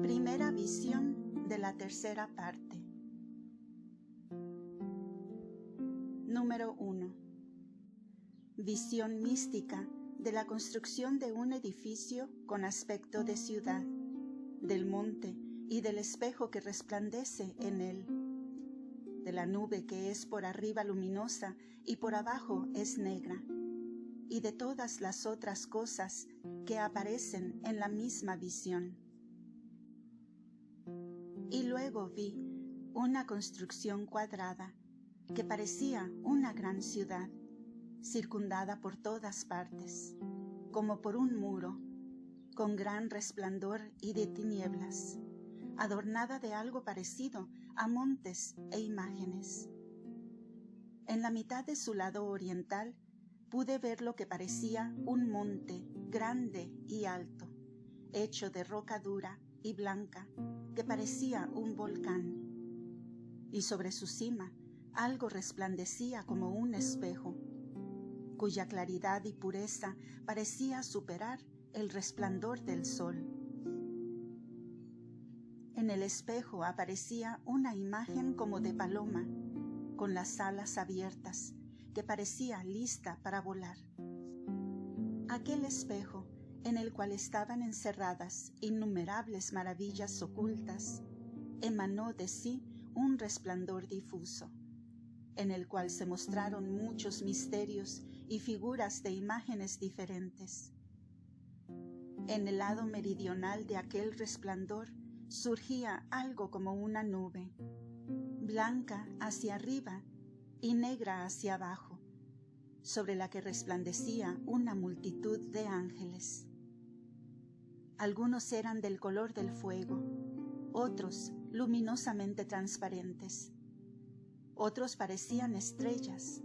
Primera visión de la tercera parte. Número 1. Visión mística de la construcción de un edificio con aspecto de ciudad, del monte y del espejo que resplandece en él, de la nube que es por arriba luminosa y por abajo es negra, y de todas las otras cosas que aparecen en la misma visión. Y luego vi una construcción cuadrada que parecía una gran ciudad, circundada por todas partes, como por un muro, con gran resplandor y de tinieblas, adornada de algo parecido a montes e imágenes. En la mitad de su lado oriental pude ver lo que parecía un monte grande y alto, hecho de roca dura y blanca, que parecía un volcán, y sobre su cima algo resplandecía como un espejo, cuya claridad y pureza parecía superar el resplandor del sol. En el espejo aparecía una imagen como de paloma, con las alas abiertas, que parecía lista para volar. Aquel espejo, en el cual estaban encerradas innumerables maravillas ocultas, emanó de sí un resplandor difuso, en el cual se mostraron muchos misterios y figuras de imágenes diferentes. En el lado meridional de aquel resplandor surgía algo como una nube, blanca hacia arriba y negra hacia abajo, sobre la que resplandecía una multitud de ángeles. Algunos eran del color del fuego, otros luminosamente transparentes, otros parecían estrellas,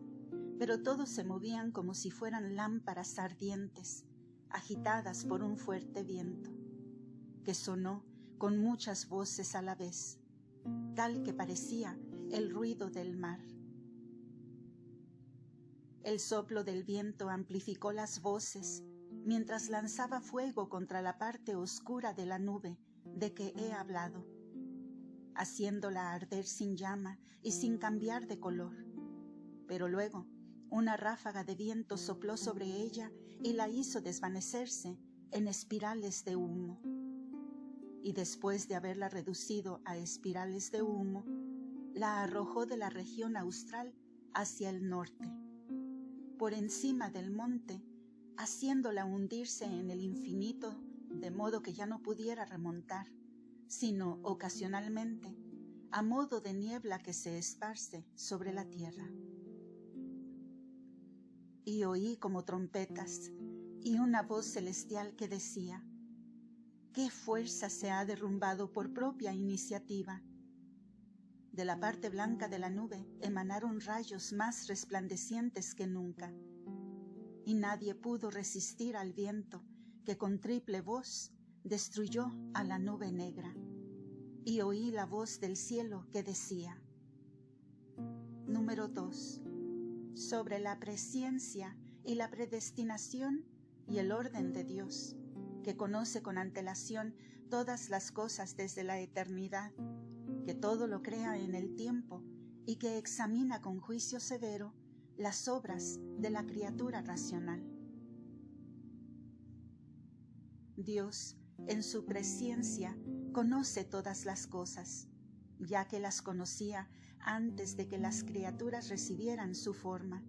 pero todos se movían como si fueran lámparas ardientes, agitadas por un fuerte viento, que sonó con muchas voces a la vez, tal que parecía el ruido del mar. El soplo del viento amplificó las voces mientras lanzaba fuego contra la parte oscura de la nube de que he hablado, haciéndola arder sin llama y sin cambiar de color. Pero luego una ráfaga de viento sopló sobre ella y la hizo desvanecerse en espirales de humo. Y después de haberla reducido a espirales de humo, la arrojó de la región austral hacia el norte, por encima del monte, haciéndola hundirse en el infinito, de modo que ya no pudiera remontar, sino ocasionalmente, a modo de niebla que se esparce sobre la tierra. Y oí como trompetas y una voz celestial que decía: ¿qué fuerza se ha derrumbado por propia iniciativa? De la parte blanca de la nube emanaron rayos más resplandecientes que nunca, y nadie pudo resistir al viento que con triple voz destruyó a la nube negra. Y oí la voz del cielo que decía: Número 2. Sobre la presciencia y la predestinación y el orden de Dios, que conoce con antelación todas las cosas desde la eternidad, que todo lo crea en el tiempo y que examina con juicio severo las obras de la criatura racional. Dios, en su presciencia, conoce todas las cosas, ya que las conocía antes de que las criaturas recibieran su forma.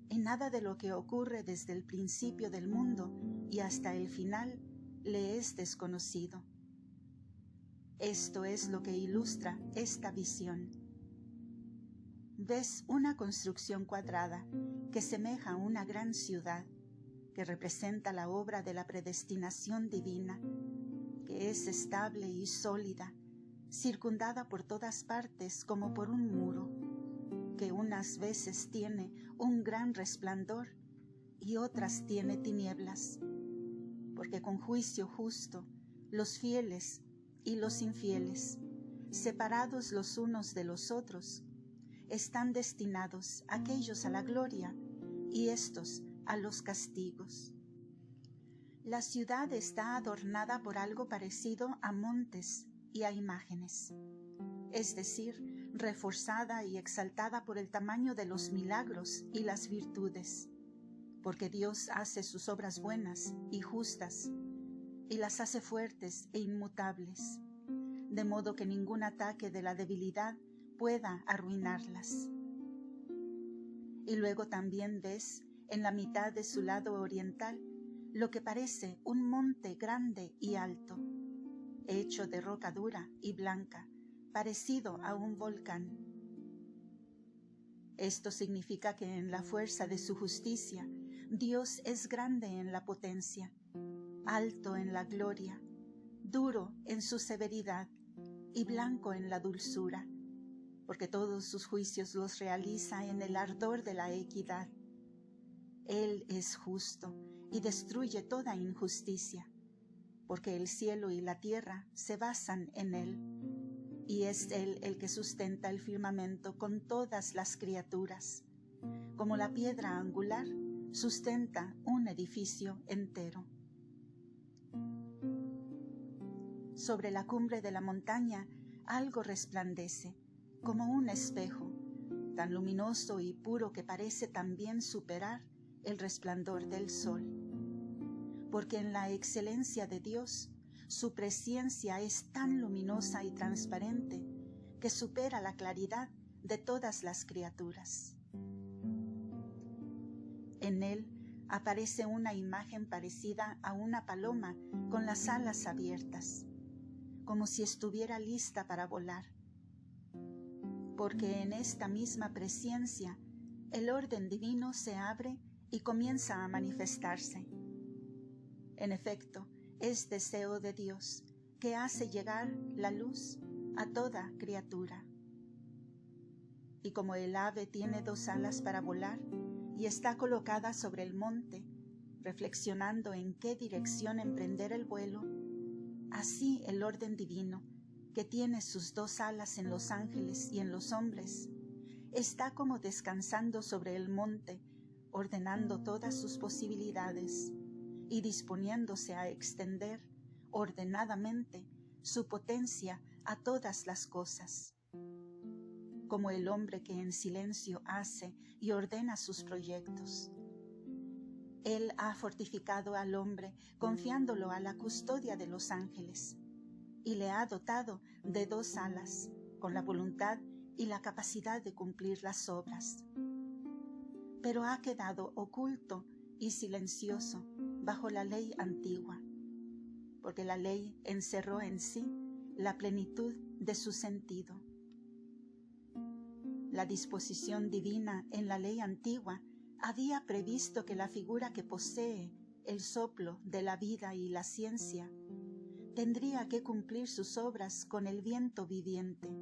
Y nada de lo que ocurre desde el principio del mundo y hasta el final le es desconocido. Esto es lo que ilustra esta visión. Ves una construcción cuadrada que semeja a una gran ciudad, que representa la obra de la predestinación divina, que es estable y sólida, circundada por todas partes como por un muro, que unas veces tiene un gran resplandor y otras tiene tinieblas, porque con juicio justo los fieles y los infieles, separados los unos de los otros, están destinados aquellos a la gloria y estos a los castigos. La ciudad está adornada por algo parecido a montes y a imágenes, es decir, reforzada y exaltada por el tamaño de los milagros y las virtudes, porque Dios hace sus obras buenas y justas, y las hace fuertes e inmutables, de modo que ningún ataque de la debilidad pueda arruinarlas. Y luego también ves, en la mitad de su lado oriental, lo que parece un monte grande y alto, hecho de roca dura y blanca, parecido a un volcán. Esto significa que en la fuerza de su justicia, Dios es grande en la potencia, alto en la gloria, duro en su severidad y blanco en la dulzura, porque todos sus juicios los realiza en el ardor de la equidad. Él es justo y destruye toda injusticia, porque el cielo y la tierra se basan en Él, y es Él el que sustenta el firmamento con todas las criaturas, como la piedra angular sustenta un edificio entero. Sobre la cumbre de la montaña algo resplandece, como un espejo, tan luminoso y puro que parece también superar el resplandor del sol. Porque en la excelencia de Dios, su presencia es tan luminosa y transparente que supera la claridad de todas las criaturas. En él aparece una imagen parecida a una paloma con las alas abiertas, como si estuviera lista para volar. Porque en esta misma presencia el orden divino se abre y comienza a manifestarse. En efecto, es deseo de Dios que hace llegar la luz a toda criatura. Y como el ave tiene 2 alas para volar y está colocada sobre el monte, reflexionando en qué dirección emprender el vuelo, así el orden divino, que tiene sus 2 alas en los ángeles y en los hombres, está como descansando sobre el monte, ordenando todas sus posibilidades y disponiéndose a extender ordenadamente su potencia a todas las cosas, como el hombre que en silencio hace y ordena sus proyectos. Él ha fortificado al hombre confiándolo a la custodia de los ángeles y le ha dotado de 2 alas con la voluntad y la capacidad de cumplir las obras. Pero ha quedado oculto y silencioso bajo la ley antigua, porque la ley encerró en sí la plenitud de su sentido. La disposición divina en la ley antigua había previsto que la figura que posee el soplo de la vida y la ciencia tendría que cumplir sus obras con el viento viviente,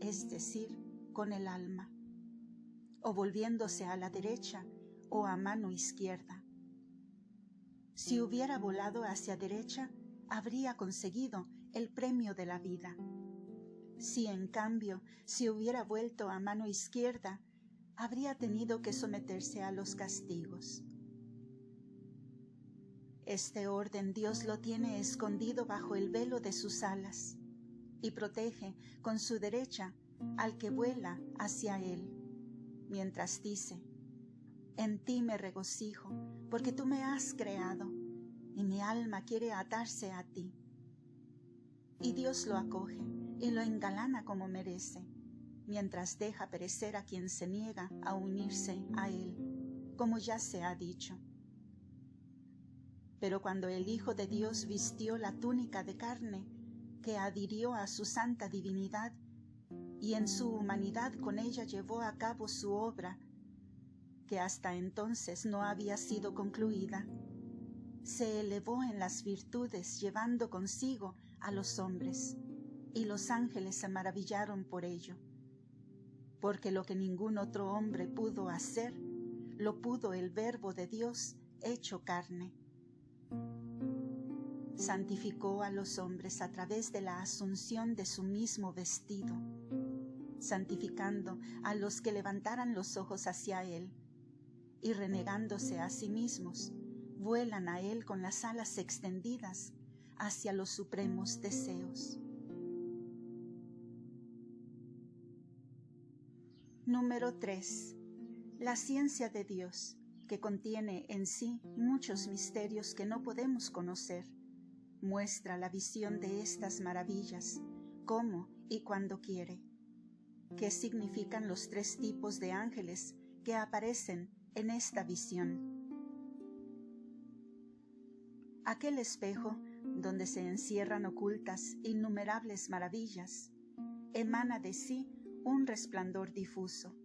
es decir, con el alma, o volviéndose a la derecha o a mano izquierda. Si hubiera volado hacia derecha, habría conseguido el premio de la vida. Si, en cambio, se hubiera vuelto a mano izquierda, habría tenido que someterse a los castigos. Este orden Dios lo tiene escondido bajo el velo de sus alas y protege con su derecha al que vuela hacia él, mientras dice: en ti me regocijo, porque tú me has creado, y mi alma quiere atarse a ti. Y Dios lo acoge y lo engalana como merece, mientras deja perecer a quien se niega a unirse a él, como ya se ha dicho. Pero cuando el Hijo de Dios vistió la túnica de carne que adhirió a su santa divinidad, y en su humanidad con ella llevó a cabo su obra, que hasta entonces no había sido concluida, se elevó en las virtudes llevando consigo a los hombres, y los ángeles se maravillaron por ello, porque lo que ningún otro hombre pudo hacer, lo pudo el Verbo de Dios hecho carne. Santificó a los hombres a través de la asunción de su mismo vestido, santificando a los que levantaran los ojos hacia Él, y renegándose a sí mismos, vuelan a Él con las alas extendidas hacia los supremos deseos. Número 3. La ciencia de Dios, que contiene en sí muchos misterios que no podemos conocer, muestra la visión de estas maravillas, cómo y cuando quiere. ¿Qué significan los 3 tipos de ángeles que aparecen en esta visión? Aquel espejo, donde se encierran ocultas innumerables maravillas, emana de sí un resplandor difuso,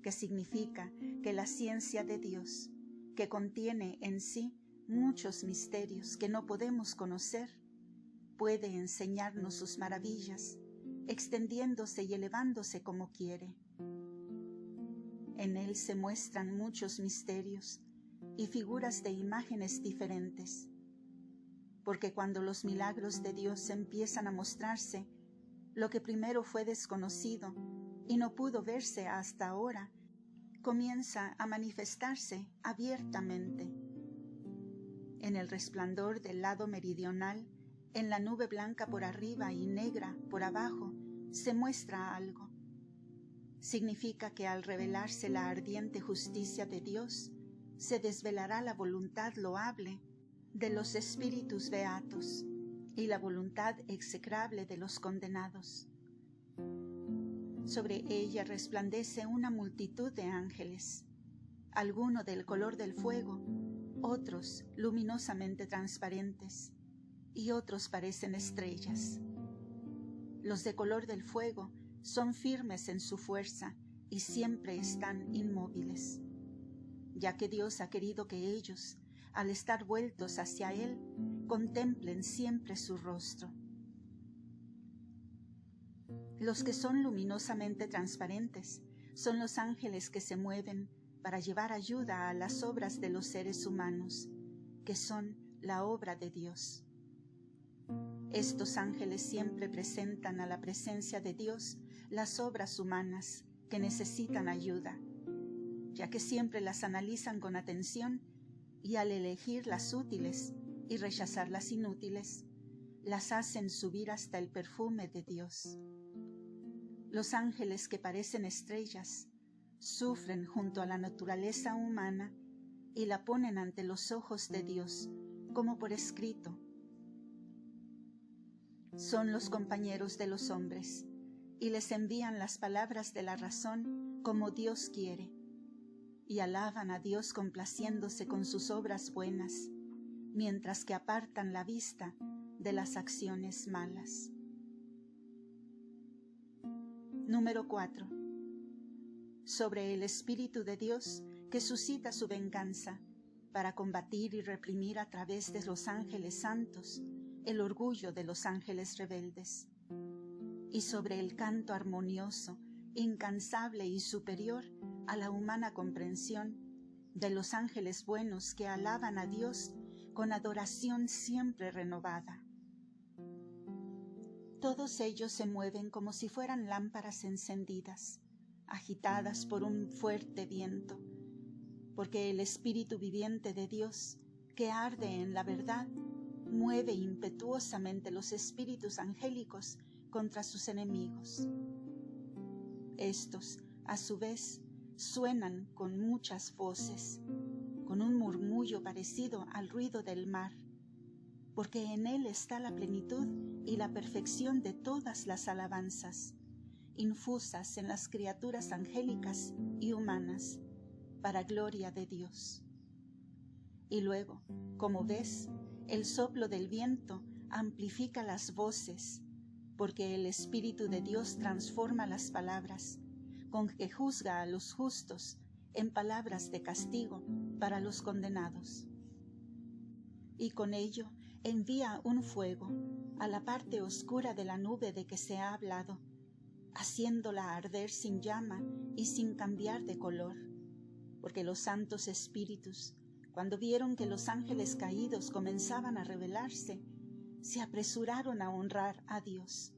que significa que la ciencia de Dios, que contiene en sí muchos misterios que no podemos conocer, puede enseñarnos sus maravillas, extendiéndose y elevándose como quiere. En él se muestran muchos misterios y figuras de imágenes diferentes, porque cuando los milagros de Dios empiezan a mostrarse, lo que primero fue desconocido y no pudo verse hasta ahora, comienza a manifestarse abiertamente. En el resplandor del lado meridional, en la nube blanca por arriba y negra por abajo, se muestra algo. Significa que al revelarse la ardiente justicia de Dios, se desvelará la voluntad loable de los espíritus beatos y la voluntad execrable de los condenados. Sobre ella resplandece una multitud de ángeles, algunos del color del fuego, otros luminosamente transparentes, y otros parecen estrellas. Los de color del fuego son firmes en su fuerza y siempre están inmóviles, ya que Dios ha querido que ellos, al estar vueltos hacia Él, contemplen siempre su rostro. Los que son luminosamente transparentes son los ángeles que se mueven para llevar ayuda a las obras de los seres humanos, que son la obra de Dios. Estos ángeles siempre presentan a la presencia de Dios las obras humanas que necesitan ayuda, ya que siempre las analizan con atención y al elegir las útiles y rechazar las inútiles, las hacen subir hasta el perfume de Dios. Los ángeles que parecen estrellas sufren junto a la naturaleza humana y la ponen ante los ojos de Dios, como por escrito. Son los compañeros de los hombres y les envían las palabras de la razón como Dios quiere, y alaban a Dios complaciéndose con sus obras buenas, mientras que apartan la vista de las acciones malas. Número 4. Sobre el Espíritu de Dios que suscita su venganza para combatir y reprimir a través de los ángeles santos el orgullo de los ángeles rebeldes, y sobre el canto armonioso, incansable y superior a la humana comprensión de los ángeles buenos que alaban a Dios con adoración siempre renovada. Todos ellos se mueven como si fueran lámparas encendidas, agitadas por un fuerte viento, porque el Espíritu viviente de Dios, que arde en la verdad, mueve impetuosamente los espíritus angélicos contra sus enemigos. Estos, a su vez, suenan con muchas voces, con un murmullo parecido al ruido del mar, porque en él está la plenitud y la perfección de todas las alabanzas, infusas en las criaturas angélicas y humanas, para gloria de Dios. Y luego, como ves, el soplo del viento amplifica las voces, porque el Espíritu de Dios transforma las palabras, con que juzga a los justos en palabras de castigo para los condenados. Y con ello envía un fuego a la parte oscura de la nube de que se ha hablado, haciéndola arder sin llama y sin cambiar de color, porque los santos espíritus, cuando vieron que los ángeles caídos comenzaban a rebelarse, se apresuraron a honrar a Dios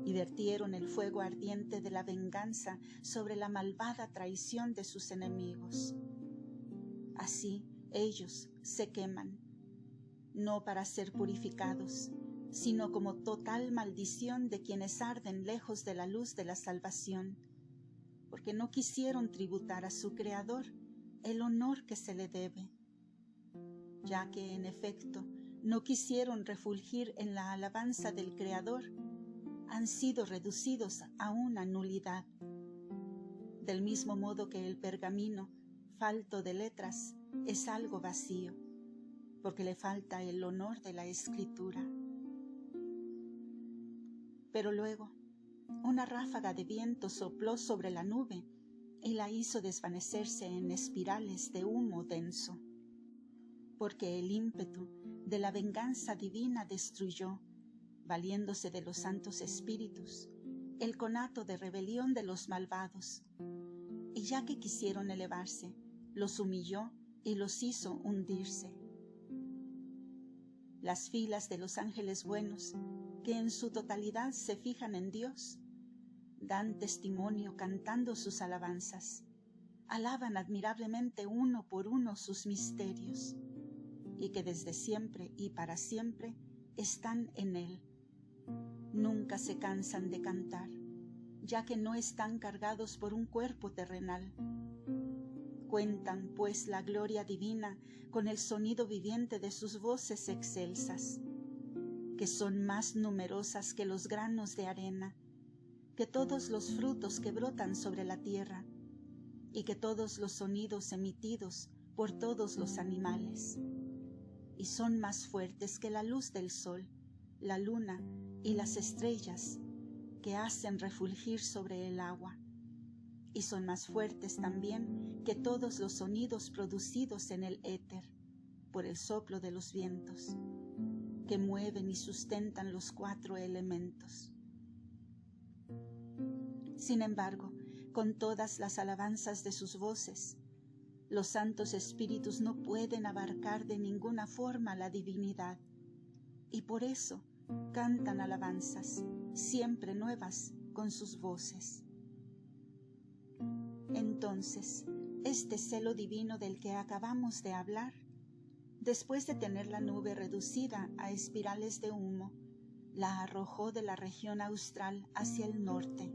y vertieron el fuego ardiente de la venganza sobre la malvada traición de sus enemigos. Así ellos se queman, no para ser purificados, sino como total maldición de quienes arden lejos de la luz de la salvación, porque no quisieron tributar a su Creador el honor que se le debe, ya que en efecto no quisieron refulgir en la alabanza del Creador, han sido reducidos a una nulidad. Del mismo modo que el pergamino, falto de letras, es algo vacío, porque le falta el honor de la escritura. Pero luego, una ráfaga de viento sopló sobre la nube y la hizo desvanecerse en espirales de humo denso, porque el ímpetu de la venganza divina destruyó, valiéndose de los santos espíritus, el conato de rebelión de los malvados, y ya que quisieron elevarse, los humilló y los hizo hundirse. Las filas de los ángeles buenos, que en su totalidad se fijan en Dios, dan testimonio cantando sus alabanzas, alaban admirablemente uno por uno sus misterios, y que desde siempre y para siempre están en Él. Nunca se cansan de cantar, ya que no están cargados por un cuerpo terrenal. Cuentan, pues, la gloria divina con el sonido viviente de sus voces excelsas, que son más numerosas que los granos de arena, que todos los frutos que brotan sobre la tierra, y que todos los sonidos emitidos por todos los animales. Y son más fuertes que la luz del sol, la luna y las estrellas que hacen refulgir sobre el agua. Y son más fuertes también que todos los sonidos producidos en el éter por el soplo de los vientos, que mueven y sustentan los 4 elementos. Sin embargo, con todas las alabanzas de sus voces, los santos espíritus no pueden abarcar de ninguna forma la divinidad, y por eso cantan alabanzas, siempre nuevas, con sus voces. Entonces, este celo divino del que acabamos de hablar, después de tener la nube reducida a espirales de humo, la arrojó de la región austral hacia el norte,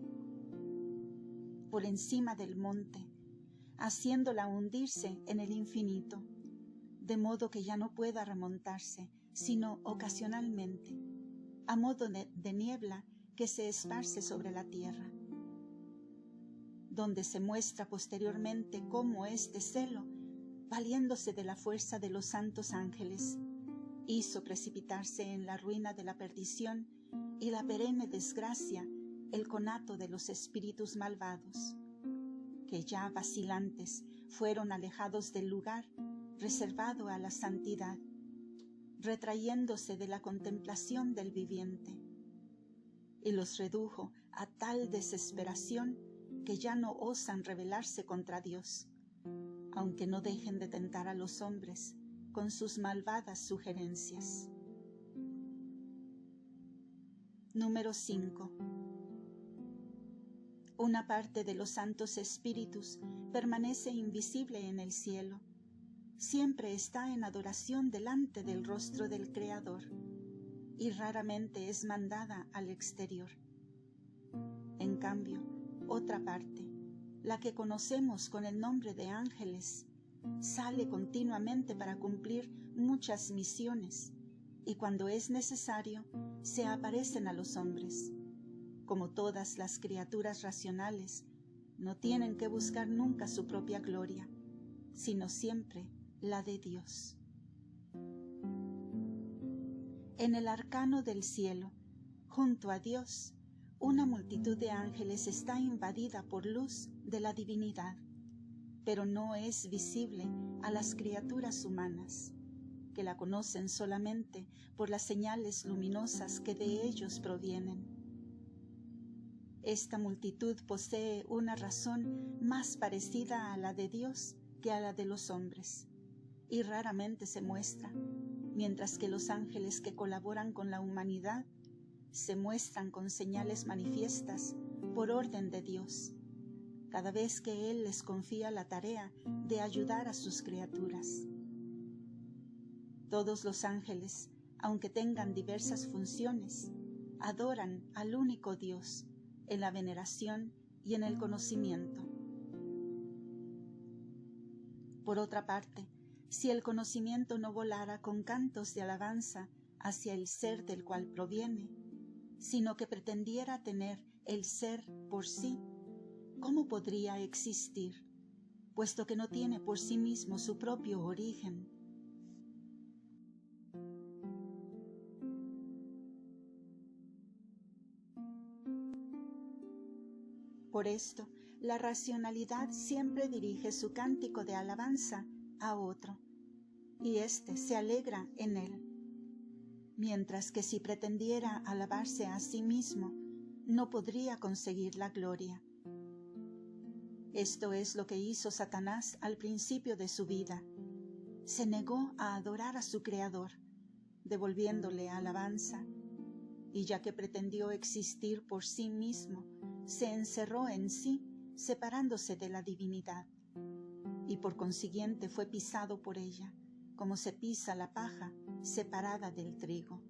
por encima del monte, haciéndola hundirse en el infinito, de modo que ya no pueda remontarse, sino ocasionalmente, a modo de niebla que se esparce sobre la tierra, donde se muestra posteriormente cómo este celo, valiéndose de la fuerza de los santos ángeles, hizo precipitarse en la ruina de la perdición y la perenne desgracia el conato de los espíritus malvados, que ya vacilantes fueron alejados del lugar reservado a la santidad, retrayéndose de la contemplación del viviente, y los redujo a tal desesperación que ya no osan rebelarse contra Dios, aunque no dejen de tentar a los hombres con sus malvadas sugerencias. Número 5. Una parte de los santos espíritus permanece invisible en el cielo, siempre está en adoración delante del rostro del Creador, y raramente es mandada al exterior. En cambio, otra parte, la que conocemos con el nombre de ángeles, sale continuamente para cumplir muchas misiones, y cuando es necesario, se aparecen a los hombres. Como todas las criaturas racionales, no tienen que buscar nunca su propia gloria, sino siempre la de Dios. En el arcano del cielo, junto a Dios, una multitud de ángeles está invadida por luz de la divinidad, pero no es visible a las criaturas humanas, que la conocen solamente por las señales luminosas que de ellos provienen. Esta multitud posee una razón más parecida a la de Dios que a la de los hombres, y raramente se muestra, mientras que los ángeles que colaboran con la humanidad se muestran con señales manifiestas por orden de Dios, cada vez que Él les confía la tarea de ayudar a sus criaturas. Todos los ángeles, aunque tengan diversas funciones, adoran al único Dios en la veneración y en el conocimiento. Por otra parte, si el conocimiento no volara con cantos de alabanza hacia el ser del cual proviene, sino que pretendiera tener el ser por sí, ¿cómo podría existir, puesto que no tiene por sí mismo su propio origen? Por esto, la racionalidad siempre dirige su cántico de alabanza a otro, y éste se alegra en él, mientras que si pretendiera alabarse a sí mismo, no podría conseguir la gloria. Esto es lo que hizo Satanás al principio de su vida. Se negó a adorar a su Creador, devolviéndole alabanza, y ya que pretendió existir por sí mismo, se encerró en sí, separándose de la divinidad, y por consiguiente fue pisado por ella, como se pisa la paja separada del trigo.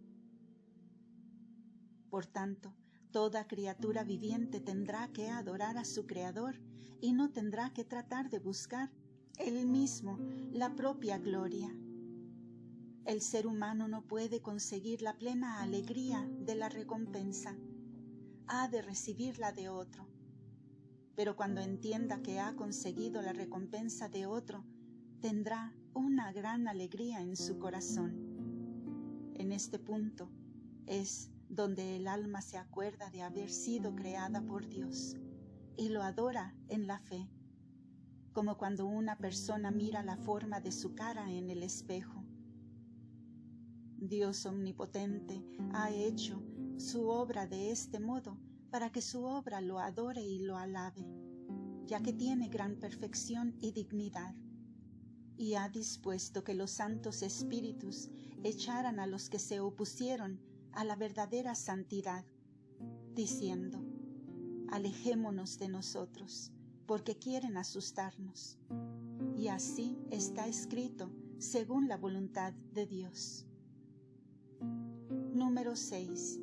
Por tanto, toda criatura viviente tendrá que adorar a su Creador y no tendrá que tratar de buscar él mismo la propia gloria. El ser humano no puede conseguir la plena alegría de la recompensa, ha de recibirla de otro. Pero cuando entienda que ha conseguido la recompensa de otro, tendrá una gran alegría en su corazón. En este punto es donde el alma se acuerda de haber sido creada por Dios y lo adora en la fe, como cuando una persona mira la forma de su cara en el espejo. Dios omnipotente ha hecho su obra de este modo para que su obra lo adore y lo alabe, ya que tiene gran perfección y dignidad, y ha dispuesto que los santos espíritus echaran a los que se opusieron a la verdadera santidad, diciendo: alejémonos de nosotros, porque quieren asustarnos. Y así está escrito según la voluntad de Dios. Número 6.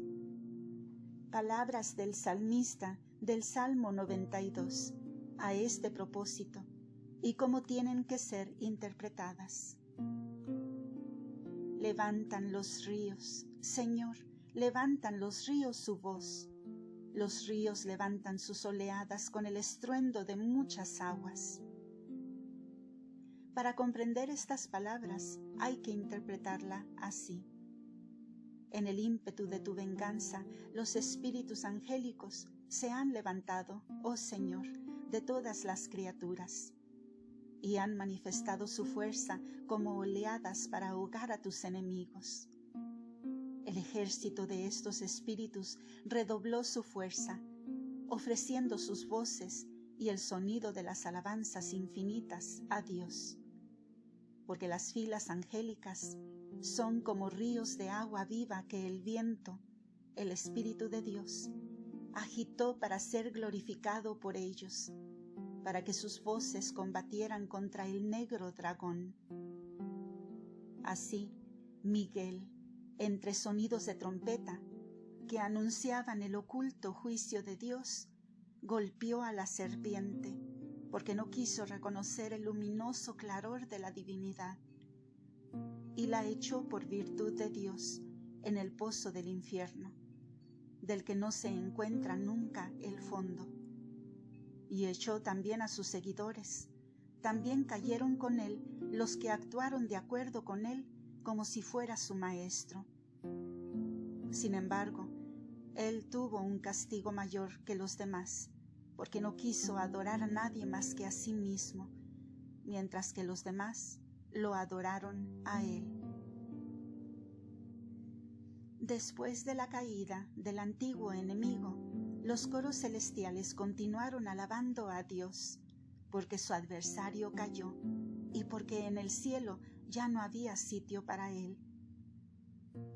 Palabras del salmista del Salmo 92 a este propósito y cómo tienen que ser interpretadas. Levantan los ríos, Señor, levantan los ríos su voz. Los ríos levantan sus oleadas con el estruendo de muchas aguas. Para comprender estas palabras hay que interpretarla así. En el ímpetu de tu venganza, los espíritus angélicos se han levantado, oh Señor, de todas las criaturas, y han manifestado su fuerza como oleadas para ahogar a tus enemigos. El ejército de estos espíritus redobló su fuerza, ofreciendo sus voces y el sonido de las alabanzas infinitas a Dios, porque las filas angélicas son como ríos de agua viva que el viento, el Espíritu de Dios, agitó para ser glorificado por ellos, para que sus voces combatieran contra el negro dragón. Así, Miguel, entre sonidos de trompeta que anunciaban el oculto juicio de Dios, golpeó a la serpiente, porque no quiso reconocer el luminoso claror de la divinidad, y la echó por virtud de Dios en el pozo del infierno, del que no se encuentra nunca el fondo. Y echó también a sus seguidores. También cayeron con él los que actuaron de acuerdo con él como si fuera su maestro. Sin embargo, él tuvo un castigo mayor que los demás, porque no quiso adorar a nadie más que a sí mismo, mientras que los demás lo adoraron a él. Después de la caída del antiguo enemigo, los coros celestiales continuaron alabando a Dios, porque su adversario cayó y porque en el cielo ya no había sitio para él.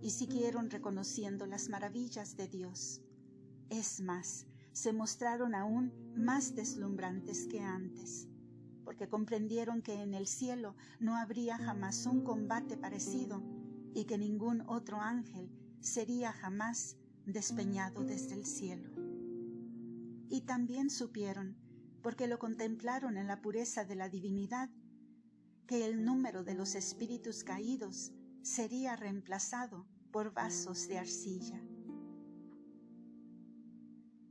y siguieron reconociendo las maravillas de Dios. Es más, se mostraron aún más deslumbrantes que antes, porque comprendieron que en el cielo no habría jamás un combate parecido y que ningún otro ángel sería jamás despeñado desde el cielo. Y también supieron, porque lo contemplaron en la pureza de la divinidad, que el número de los espíritus caídos sería reemplazado por vasos de arcilla.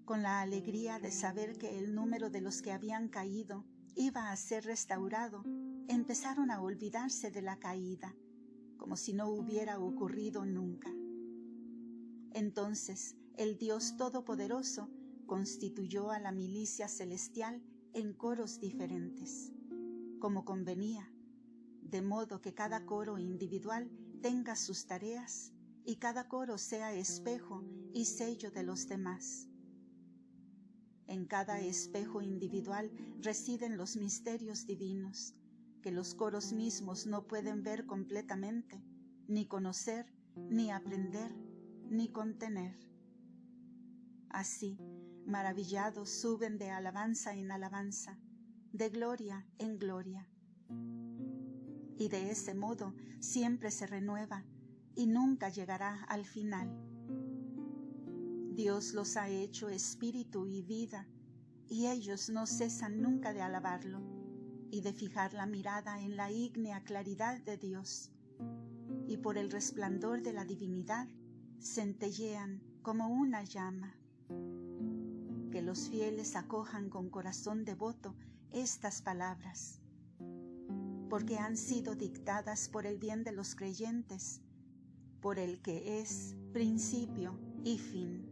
Con la alegría de saber que el número de los que habían caído iba a ser restaurado, empezaron a olvidarse de la caída, como si no hubiera ocurrido nunca. Entonces el Dios Todopoderoso constituyó a la milicia celestial en coros diferentes, como convenía, de modo que cada coro individual tenga sus tareas y cada coro sea espejo y sello de los demás. En cada espejo individual residen los misterios divinos, que los coros mismos no pueden ver completamente, ni conocer, ni aprender, ni contener. Así, maravillados suben de alabanza en alabanza, de gloria en gloria. Y de ese modo siempre se renueva y nunca llegará al final. Dios los ha hecho espíritu y vida, y ellos no cesan nunca de alabarlo y de fijar la mirada en la ígnea claridad de Dios, y por el resplandor de la divinidad centellean como una llama. Que los fieles acojan con corazón devoto estas palabras, porque han sido dictadas por el bien de los creyentes, por el que es principio y fin.